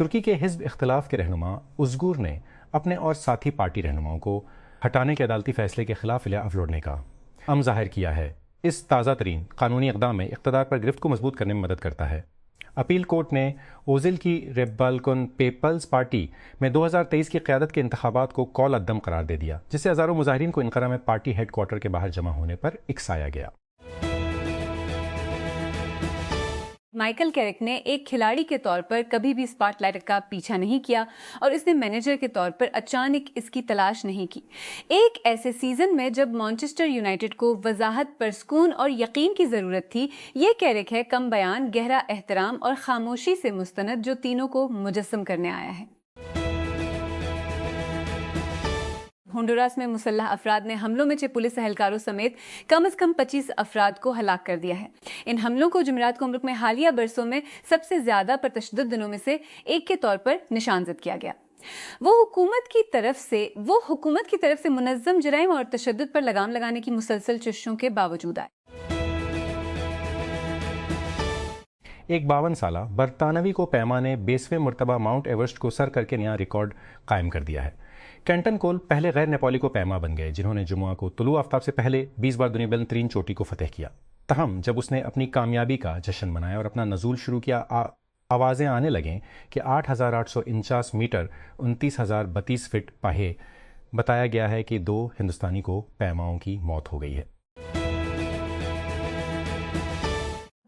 ترکی کے حزب اختلاف کے رہنما ازگور نے اپنے اور ساتھی پارٹی رہنماؤں کو ہٹانے کے عدالتی فیصلے کے خلاف الیاف لوٹنے کا عزم ظاہر کیا ہے۔ اس تازہ ترین قانونی اقدام میں اقتدار پر گرفت کو مضبوط کرنے میں مدد کرتا ہے۔ اپیل کورٹ نے اوزل کی ریپبلکن پیپلز پارٹی میں 2023 کی قیادت کے انتخابات کو کال عدم قرار دے دیا، جس سے ہزاروں مظاہرین کو انقرہ میں پارٹی ہیڈ کوارٹر کے باہر جمع ہونے پر اکسایا گیا۔ مائیکل کیرک نے ایک کھلاڑی کے طور پر کبھی بھی اسپاٹ لائٹ کا پیچھا نہیں کیا اور اس نے مینیجر کے طور پر اچانک اس کی تلاش نہیں کی۔ ایک ایسے سیزن میں جب مانچسٹر یونائیٹڈ کو وضاحت، پرسکون اور یقین کی ضرورت تھی، یہ کیرک ہے کم بیان، گہرا احترام اور خاموشی سے مستند جو تینوں کو مجسم کرنے آیا ہے۔ ہونڈوراس میں مسلح افراد نے حملوں میں 6 پولیس اہلکاروں سمیت کم از کم 25 افراد کو ہلاک کر دیا ہے۔ ان حملوں کو جمعرات کو ملک میں حالیہ برسوں میں سب سے زیادہ پرتشدد دنوں میں سے ایک کے طور پر نشانزد کیا گیا۔ وہ حکومت کی طرف سے منظم جرائم اور تشدد پر لگام لگانے کی مسلسل کوششوں کے باوجود آئے۔ ایک 52 سالہ برطانوی کو پیما نے 20ویں مرتبہ ماؤنٹ ایورسٹ کو سر کر کے نیا ریکارڈ قائم کر دیا ہے۔ کینٹن کول پہلے غیر نیپالی کو پیما بن گئے جنہوں نے جمعہ کو طلوع آفتاب سے پہلے 20 بار دنیا بلند ترین چوٹی کو فتح کیا۔ تاہم جب اس نے اپنی کامیابی کا جشن منایا اور اپنا نزول شروع کیا، آوازیں آنے لگیں کہ 8,849 میٹر 29,032 فٹ پاہے بتایا گیا ہے کہ 2 ہندوستانی کو پیماؤں کی موت ہو گئی ہے۔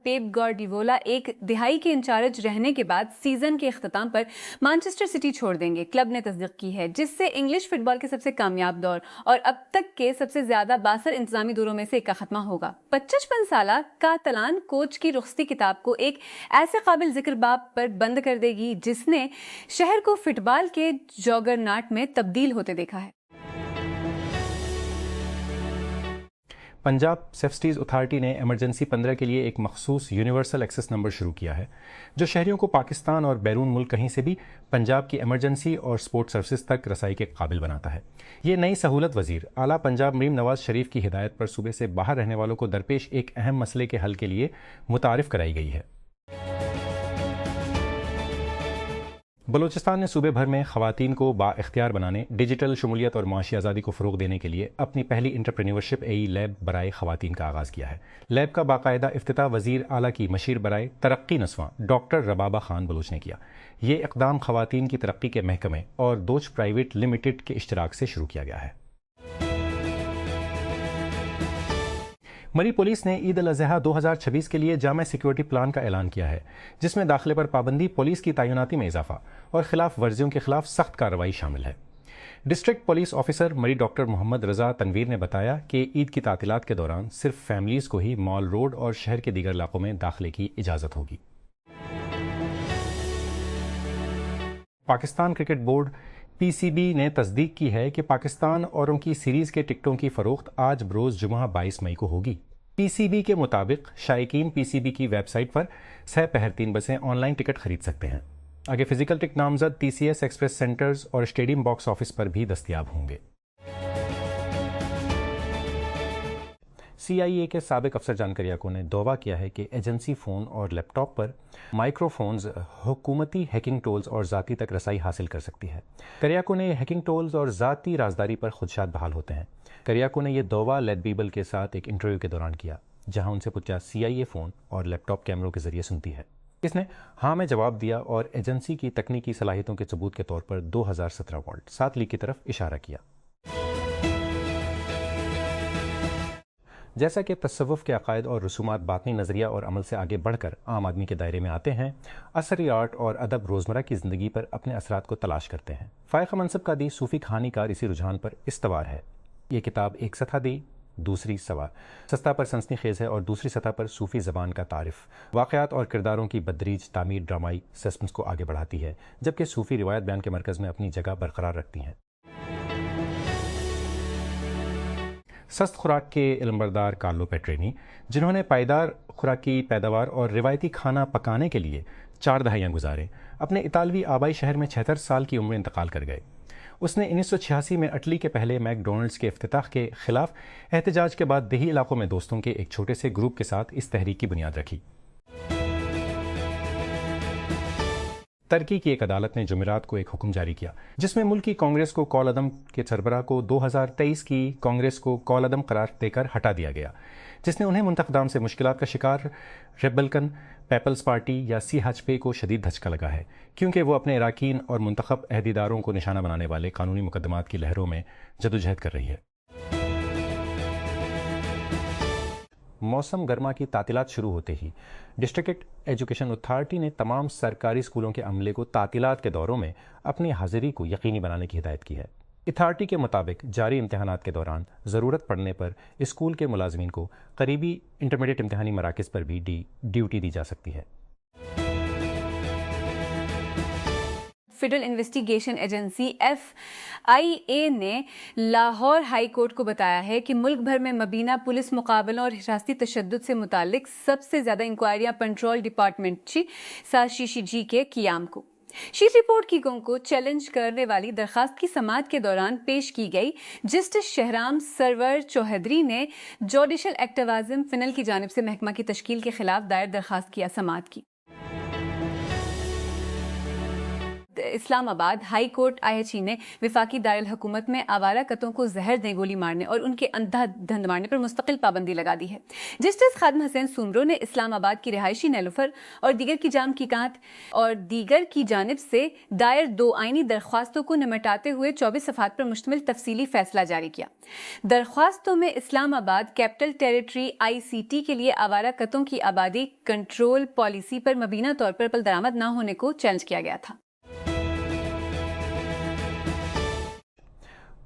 پیپ گواردیولا ایک دہائی کے انچارج رہنے کے بعد سیزن کے اختتام پر مانچسٹر سٹی چھوڑ دیں گے، کلب نے تصدیق کی ہے، جس سے انگلش فٹ بال کے سب سے کامیاب دور اور اب تک کے سب سے زیادہ باثر انتظامی دوروں میں سے ایک کا خاتمہ ہوگا۔ 55 سالہ کاتالان کوچ کی رخصتی کتاب کو ایک ایسے قابل ذکر باب پر بند کر دے گی جس نے شہر کو فٹ بال کے جوگرناٹ میں تبدیل ہوتے دیکھا ہے۔ پنجاب سیفٹیز اتھارٹی نے ایمرجنسی 15 کے لیے ایک مخصوص یونیورسل ایکسس نمبر شروع کیا ہے، جو شہریوں کو پاکستان اور بیرون ملک کہیں سے بھی پنجاب کی ایمرجنسی اور سپورٹ سروسز تک رسائی کے قابل بناتا ہے۔ یہ نئی سہولت وزیر اعلیٰ پنجاب مریم نواز شریف کی ہدایت پر صوبے سے باہر رہنے والوں کو درپیش ایک اہم مسئلے کے حل کے لیے متعارف کرائی گئی ہے۔ بلوچستان نے صوبے بھر میں خواتین کو با اختیار بنانے، ڈیجیٹل شمولیت اور معاشی آزادی کو فروغ دینے کے لیے اپنی پہلی انٹرپرینیورشپ لیب برائے خواتین کا آغاز کیا ہے۔ لیب کا باقاعدہ افتتاح وزیر اعلیٰ کی مشیر برائے ترقی نسواں ڈاکٹر ربابہ خان بلوچ نے کیا۔ یہ اقدام خواتین کی ترقی کے محکمے اور دوچ پرائیویٹ لمیٹڈ کے اشتراک سے شروع کیا گیا ہے۔ مری پولیس نے عید الاضحیٰ 2026 کے لیے جامع سیکیورٹی پلان کا اعلان کیا ہے، جس میں داخلے پر پابندی، پولیس کی تعیناتی میں اضافہ اور خلاف ورزیوں کے خلاف سخت کارروائی شامل ہے۔ ڈسٹرکٹ پولیس آفیسر مری ڈاکٹر محمد رضا تنویر نے بتایا کہ عید کی تعطیلات کے دوران صرف فیملیز کو ہی مال روڈ اور شہر کے دیگر علاقوں میں داخلے کی اجازت ہوگی۔ پاکستان کرکٹ بورڈ PCB نے تصدیق کی ہے کہ پاکستان اور ان کی سیریز کے ٹکٹوں کی فروخت آج بروز جمعہ 22 مئی کو ہوگی۔ PCB کے مطابق شائقین PCB کی ویب سائٹ پر سہ پہر 3 بجے آن لائن ٹکٹ خرید سکتے ہیں۔ آگے فزیکل ٹکٹ نامزد TCS ایکسپریس سینٹرز اور اسٹیڈیم باکس آفس پر بھی دستیاب ہوں گے۔ CIA کے سابق افسر جان کریاکو نے دعویٰ کیا ہے کہ ایجنسی فون اور لیپ ٹاپ پر مائکرو فونز حکومتی ہیکنگ ٹولز اور ذاتی تک رسائی حاصل کر سکتی ہے۔ کریاکو نے یہ ہیکنگ ٹولز اور ذاتی رازداری پر خدشات بحال ہوتے ہیں۔ کریاکو نے یہ دعویٰ لیڈ بیبل کے ساتھ ایک انٹرویو کے دوران کیا، جہاں ان سے پوچھا CIA فون اور لیپ ٹاپ کیمروں کے ذریعے سنتی ہے۔ اس نے ہاں میں جواب دیا اور ایجنسی کی تکنیکی صلاحیتوں کے ثبوت کے طور پر 2017 والٹ 7 لیک کی طرف اشارہ کیا۔ جیسا کہ تصوف کے عقائد اور رسومات باطنی نظریہ اور عمل سے آگے بڑھ کر عام آدمی کے دائرے میں آتے ہیں، اثری آرٹ اور ادب روزمرہ کی زندگی پر اپنے اثرات کو تلاش کرتے ہیں۔ فائقہ منصب کا دی صوفی کہانی کار اسی رجحان پر استوار ہے۔ یہ کتاب ایک سطح دی، دوسری سطح پر سنسنی خیز ہے اور دوسری سطح پر صوفی زبان کا تعارف، واقعات اور کرداروں کی بدریج تعمیر ڈرامائی سسپنس کو آگے بڑھاتی ہے، جبکہ صوفی روایت بیان کے مرکز میں اپنی جگہ برقرار رکھتی ہیں۔ سست خوراک کے علمبردار کارلو پیٹرینی، جنہوں نے پائیدار خوراکی پیداوار اور روایتی کھانا پکانے کے لیے 4 دہائیاں گزاریں، اپنے اطالوی آبائی شہر میں 76 سال کی عمر میں انتقال کر گئے۔ اس نے 1986 میں اٹلی کے پہلے میک ڈونلڈز کے افتتاح کے خلاف احتجاج کے بعد دیہی علاقوں میں دوستوں کے ایک چھوٹے سے گروپ کے ساتھ اس تحریک کی بنیاد رکھی۔ ترکی کی ایک عدالت نے جمعرات کو ایک حکم جاری کیا جس میں ملک کی کانگریس کو کال عدم کے سربراہ کو 2023 کی کانگریس کو کال عدم قرار دے کر ہٹا دیا گیا، جس نے انہیں منتخبان سے مشکلات کا شکار ریپبلکن پیپلز پارٹی یا سی ایچ پی کو شدید دھچکا لگا ہے، کیونکہ وہ اپنے اراکین اور منتخب عہدیداروں کو نشانہ بنانے والے قانونی مقدمات کی لہروں میں جدوجہد کر رہی ہے۔ موسم گرما کی تعطیلات شروع ہوتے ہی ڈسٹرکٹ ایجوکیشن اتھارٹی نے تمام سرکاری اسکولوں کے عملے کو تعطیلات کے دوروں میں اپنی حاضری کو یقینی بنانے کی ہدایت کی ہے۔ اتھارٹی کے مطابق جاری امتحانات کے دوران ضرورت پڑنے پر اسکول کے ملازمین کو قریبی انٹرمیڈیٹ امتحانی مراکز پر بھی ڈیوٹی دی جا سکتی ہے۔ فیڈرل انویسٹیگیشن ایجنسی FIA نے لاہور ہائی کورٹ کو بتایا ہے کہ ملک بھر میں مبینہ پولیس مقابلوں اور حراستی تشدد سے متعلق سب سے زیادہ انکوائریاں پنٹرول ڈپارٹمنٹ CCG کے قیام کو شیٹ رپورٹ کی گنگ کو چیلنج کرنے والی درخواست کی سماعت کے دوران پیش کی گئی۔ جسٹس شہرام سرور چوہدری نے جوڈیشل ایکٹیویزم فنل کی جانب سے محکمہ کی تشکیل کے خلاف دائر درخواست کیا سماعت کی۔ اسلام آباد ہائی کورٹ IHE نے وفاقی دارالحکومت میں آوارہ کتوں کو زہر دیں گولی مارنے اور ان کے اندھا دھند مارنے پر مستقل پابندی لگا دی ہے۔ جسٹس خادم حسین سومرو نے اسلام آباد کی رہائشی نیلوفر اور دیگر کی جام کی کانت اور دیگر کی جانب سے دائر 2 آئینی درخواستوں کو نمٹاتے ہوئے 24 صفحات پر مشتمل تفصیلی فیصلہ جاری کیا۔ درخواستوں میں اسلام آباد کیپٹل ٹیریٹری ICT کے لیے آوارہ کتوں کی آبادی کنٹرول پالیسی پر مبینہ طور پر عمل درآمد نہ ہونے کو چیلنج کیا گیا تھا۔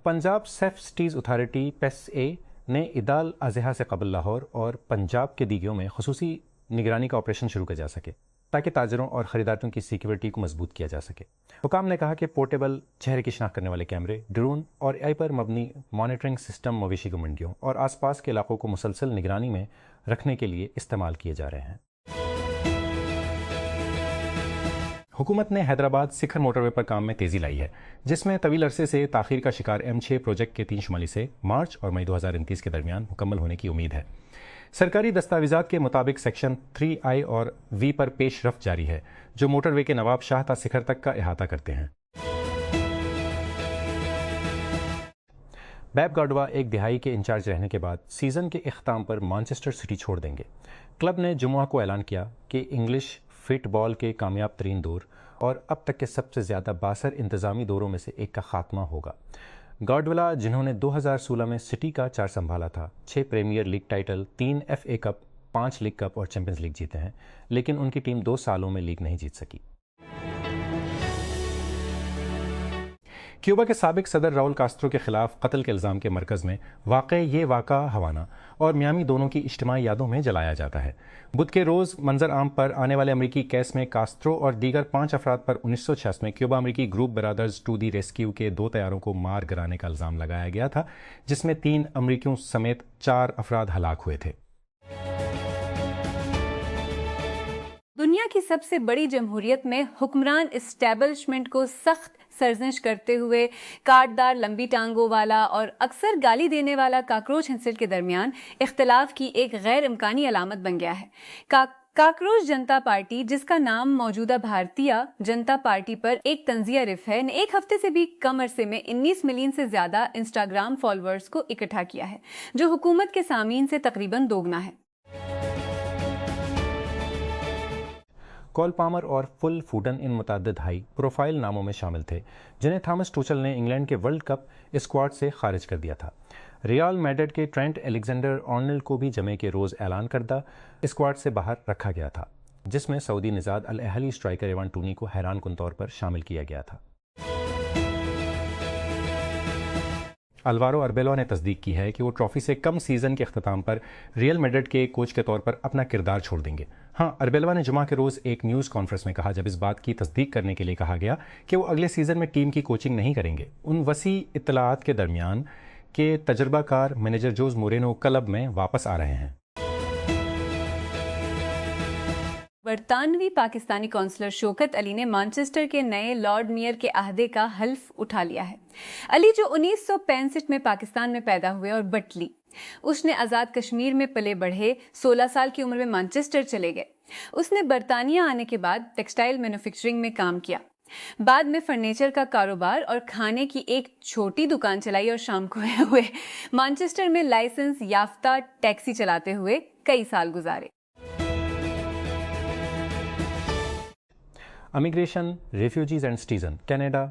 Punjab safe cities authority PSA نے عید الاضحیٰ سے قبل لاہور اور پنجاب کے دیگوں میں خصوصی نگرانی کا آپریشن شروع کیا جا سکے تاکہ تاجروں اور خریداروں کی سیکیورٹی کو مضبوط کیا جا سکے۔ حکام نے کہا کہ پورٹیبل چہرے کی شناخت کرنے والے کیمرے، ڈرون اور AI پر مبنی مانیٹرنگ سسٹم مویشی کی منڈیوں اور آس پاس کے علاقوں کو مسلسل نگرانی میں رکھنے کے لیے استعمال کیے جا رہے ہیں۔ حکومت نے حیدرآباد سکھر موٹر وے پر کام میں تیزی لائی ہے، جس میں طویل عرصے سے تاخیر کا شکار M6 پروجیکٹ کے 3 شمالی سے مارچ اور مئی 2029 کے درمیان مکمل ہونے کی امید ہے۔ سرکاری دستاویزات کے مطابق سیکشن 3I اور V پر پیش رفت جاری ہے، جو موٹر وے کے نواب شاہ تا سکھر تک کا احاطہ کرتے ہیں۔ بیپ گارڈوا 1 دہائی کے انچارج رہنے کے بعد سیزن کے اختتام پر مانچسٹر سٹی چھوڑ دیں گے۔ کلب نے جمعہ کو اعلان کیا کہ انگلش فٹ بال کے کامیاب ترین دور اور اب تک کے سب سے زیادہ باثر انتظامی دوروں میں سے ایک کا خاتمہ ہوگا۔ گارڈولا، جنہوں نے 2016 میں سٹی کا چارج سنبھالا تھا، 6 premier league title, 3 FA cup, 5 league cup اور چیمپئنز لیگ جیتے ہیں، لیکن ان کی ٹیم 2 سالوں میں لیگ نہیں جیت سکی۔ کیوبا کے سابق صدر راؤل کاسترو کے خلاف قتل کے الزام کے مرکز میں واقع یہ واقعہ ہوانا اور میامی دونوں کی اجتماعی یادوں میں جلایا جاتا ہے۔ بدھ کے روز منظر عام پر آنے والے امریکی کیس میں کاسترو اور دیگر 5 افراد پر 1986 میں کیوبا امریکی group brothers to the rescue کے 2 طیاروں کو مار گرانے کا الزام لگایا گیا تھا، جس میں 3 امریکیوں سمیت 4 افراد ہلاک ہوئے تھے۔ دنیا کی سب سے بڑی جمہوریت میں حکمران اسٹیبلشمنٹ کو سخت سرزنش کرتے ہوئے کاٹدار لمبی ٹانگوں والا اور اکثر گالی دینے والا کاکروچ ہنسل کے درمیان اختلاف کی ایک غیر امکانی علامت بن گیا ہے۔ کاکروچ جنتا پارٹی، جس کا نام موجودہ بھارتیہ جنتا پارٹی پر ایک طنزیہ رف ہے، نے ایک ہفتے سے بھی کم عرصے میں 19 ملین سے زیادہ انسٹاگرام فالوورز کو اکٹھا کیا ہے، جو حکومت کے سامعین سے تقریباً دوگنا ہے۔ کول پامر اور فل فوڈن ان متعدد ہائی پروفائل ناموں میں شامل تھے، جنہیں تھامس ٹوچل نے انگلینڈ کے ورلڈ کپ اسکواڈ سے خارج کر دیا تھا۔ ریال میڈرڈ کے ٹرینٹ الیگزینڈر آرنلڈ کو بھی جمعے کے روز اعلان کردہ اسکواڈ سے باہر رکھا گیا تھا، جس میں سعودی نژاد الاہلی اسٹرائکر ایوان ٹونی کو حیران کن طور پر شامل کیا گیا تھا۔ الوارو اربیلوا نے تصدیق کی ہے کہ وہ ٹرافی سے کم سیزن کے اختتام پر ریئل میڈرڈ کے کوچ کے طور پر اپنا کردار چھوڑ دیں گے۔ ہاں، اربیلوا نے جمعہ کے روز ایک نیوز کانفرنس میں کہا، جب اس بات کی تصدیق کرنے کے لیے کہا گیا کہ وہ اگلے سیزن میں ٹیم کی کوچنگ نہیں کریں گے، ان وسیع اطلاعات کے درمیان کہ تجربہ کار مینیجر جوز مورینو کلب میں واپس آ رہے ہیں۔ برطانوی پاکستانی کونسلر شوکت علی نے مانچسٹر کے نئے لارڈ میئر کے عہدے کا حلف اٹھا لیا ہے۔ علی، جو 1965 میں پاکستان میں پیدا ہوئے اور بٹلی، اس نے آزاد کشمیر میں پلے بڑھے، 16 سال کی عمر میں مانچسٹر چلے گئے۔ اس نے برطانیہ آنے کے بعد ٹیکسٹائل مینوفیکچرنگ میں کام کیا۔ بعد میں فرنیچر کا کاروبار اور کھانے کی ایک چھوٹی دکان چلائی اور شام کو ہوئے مانچسٹر میں لائسنس یافتہ ٹیکسی چلاتے ہوئے کئی سال گزارے۔ Immigration, refugees and citizen Canada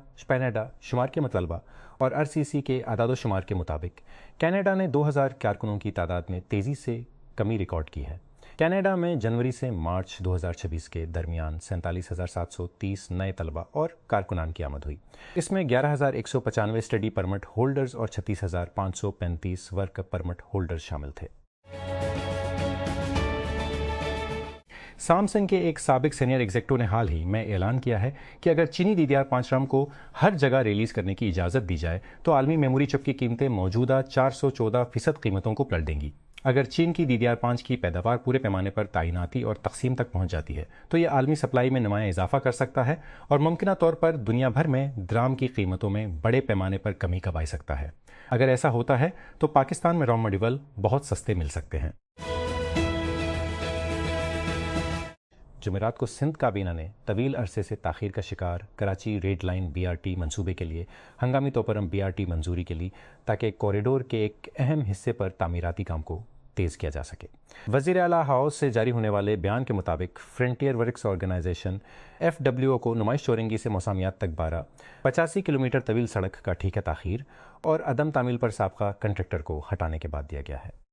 شمار کے مطالبہ اور RCC کے اعداد و شمار کے مطابق کینیڈا نے 2000 کارکنوں کی تعداد میں تیزی سے کمی ریکارڈ کی ہے۔ کینیڈا میں جنوری سے مارچ 2026 کے درمیان 47,730 نئے طلبہ اور کارکنان کی آمد ہوئی۔ اس میں 11,195 اسٹڈی پرمٹ ہولڈرز اور 36,535 ورک پرمٹ ہولڈرز شامل تھے۔ سامسنگ کے ایک سابق سینئر ایگزیکٹو نے حال ہی میں اعلان کیا ہے کہ اگر چینی DDR5 رام کو ہر جگہ ریلیز کرنے کی اجازت دی جائے تو عالمی میموری چپ کی قیمتیں موجودہ 414% قیمتوں کو پلٹ دیں گی۔ اگر چین کی DDR5 کی پیداوار پورے پیمانے پر تعیناتی اور تقسیم تک پہنچ جاتی ہے تو یہ عالمی سپلائی میں نمایاں اضافہ کر سکتا ہے اور ممکنہ طور پر دنیا بھر میں درام کی قیمتوں میں بڑے پیمانے پر کمی کا باعث سکتا ہے۔ اگر ایسا ہوتا ہے تو پاکستان میں را مٹیریل بہت سستے مل سکتے ہیں۔ جمعرات کو سندھ کابینہ نے طویل عرصے سے تاخیر کا شکار کراچی ریڈ لائن BRT منصوبے کے لیے ہنگامی طور پر BRT منظوری کے لیے تاکہ کوریڈور کے ایک اہم حصے پر تعمیراتی کام کو تیز کیا جا سکے۔ وزیر اعلیٰ ہاؤس سے جاری ہونے والے بیان کے مطابق فرنٹیئر ورکس آرگنائزیشن FWO کو نمائش چورنگی سے موسمیات تک 85 کلومیٹر طویل سڑک کا ٹھیکہ تاخیر اور عدم تعمیل پر سابقہ کنٹریکٹر کو ہٹانے کے بعد دیا گیا ہے۔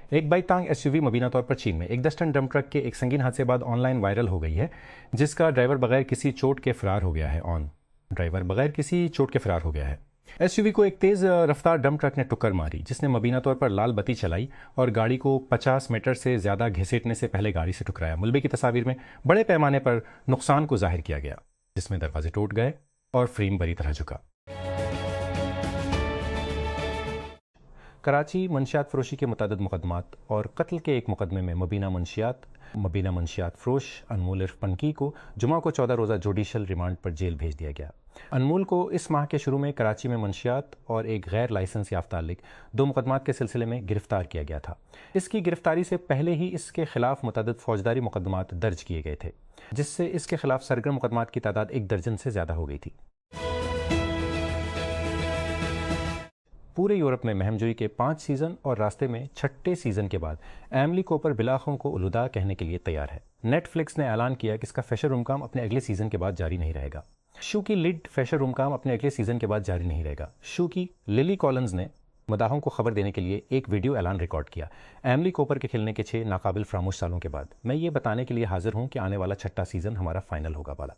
ایک بائک ٹانگ SUV مبینہ طور پر چین میں ایک 10 ٹن ڈمپ ٹرک کے ایک سنگین حادثے بعد آن لائن وائرل ہو گئی ہے، جس کا ڈرائیور بغیر کسی چوٹ کے فرار ہو گیا ہے۔ SUV کو ایک تیز رفتار ڈمپ ٹرک نے ٹکر ماری جس نے مبینہ طور پر لال بتی چلائی اور گاڑی کو 50 میٹر سے زیادہ گھسیٹنے سے پہلے گاڑی سے ٹکرایا۔ ملبے کی تصاویر میں بڑے پیمانے پر نقصان کو ظاہر کیا گیا جس میں دروازے ٹوٹ گئے اور فریم بری طرح جھکا۔ کراچی منشیات فروشی کے متعدد مقدمات اور قتل کے ایک مقدمے میں مبینہ منشیات فروش انمول عرف پنکی کو جمعہ کو 14 روزہ جوڈیشل ریمانڈ پر جیل بھیج دیا گیا۔ انمول کو اس ماہ کے شروع میں کراچی میں منشیات اور ایک غیر لائسنس یافتہ تعلق 2 مقدمات کے سلسلے میں گرفتار کیا گیا تھا۔ اس کی گرفتاری سے پہلے ہی اس کے خلاف متعدد فوجداری مقدمات درج کیے گئے تھے، جس سے اس کے خلاف سرگرم مقدمات کی تعداد 1 درجن سے زیادہ ہو گئی تھی۔ پورے یورپ میں مہم جوئی کے 5 سیزن اور راستے میں 6ٹے سیزن کے بعد ایملی کوپر بلاخوں کو الوداع کہنے کے لیے تیار ہے۔ نیٹ فلکس نے اعلان کیا کہ اس کا فیشن روم کام اپنے اگلے سیزن کے بعد جاری نہیں رہے گا۔ شو کی لیڈ فیشن روم کام اپنے اگلے سیزن کے بعد جاری نہیں رہے گا۔ شو کی للی کولنز نے مداحوں کو خبر دینے کے لیے ایک ویڈیو اعلان ریکارڈ کیا۔ ایملی کوپر کے کھلنے کے 6 ناقابل فراموش سالوں کے بعد میں یہ بتانے کے لیے حاضر ہوں کہ آنے والا 6ٹا سیزن ہمارا فائنل ہوگا بالا۔